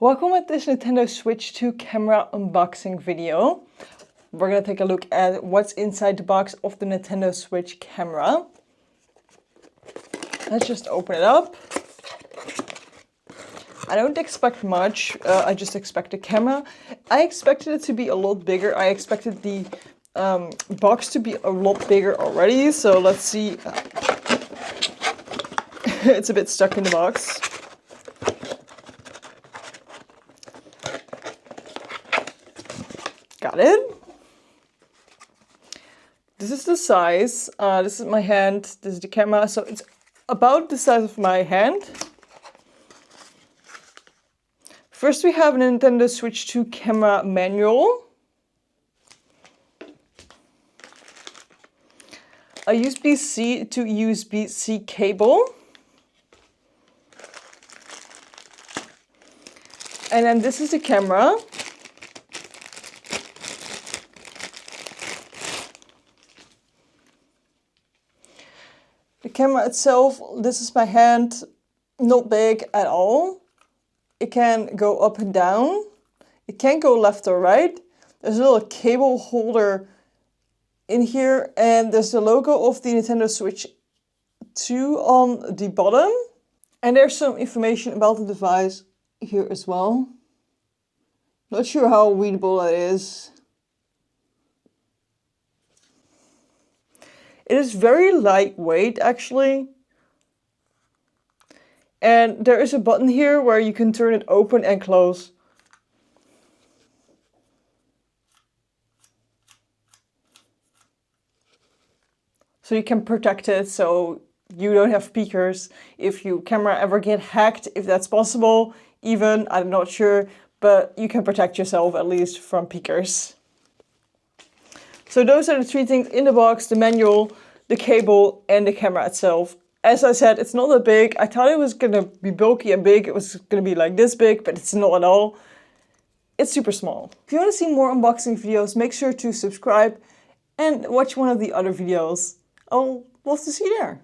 Welcome at this Nintendo Switch 2 camera unboxing video. We're going to take a look at what's inside the box of the Nintendo Switch camera. Let's just open it up. I don't expect much, I just expect a camera. I expected it to be a lot bigger. I expected the box to be a lot bigger already, so let's see. It's a bit stuck in the box. Got it. This is the size. This is my hand. This is the camera. So it's about the size of my hand. First we have a Nintendo Switch 2 camera manual. A USB-C to USB-C cable. And then this is the camera. The camera itself, this is my hand, not big at all. It can go up and down. It can go left or right. There's a little cable holder in here, and there's the logo of the Nintendo Switch 2 on the bottom. And there's some information about the device here as well. Not sure how readable that is. It is very lightweight, actually. And there is a button here where you can turn it open and close. So you can protect it so you don't have peekers. If your camera ever get hacked, if that's possible, even, I'm not sure, but you can protect yourself at least from peekers. So those are the three things in the box: the manual, the cable, and the camera itself. As I said, it's not that big. I thought it was going to be bulky and big. It was going to be like this big, but it's not at all. It's super small. If you want to see more unboxing videos, make sure to subscribe and watch one of the other videos. I'll love to see you there.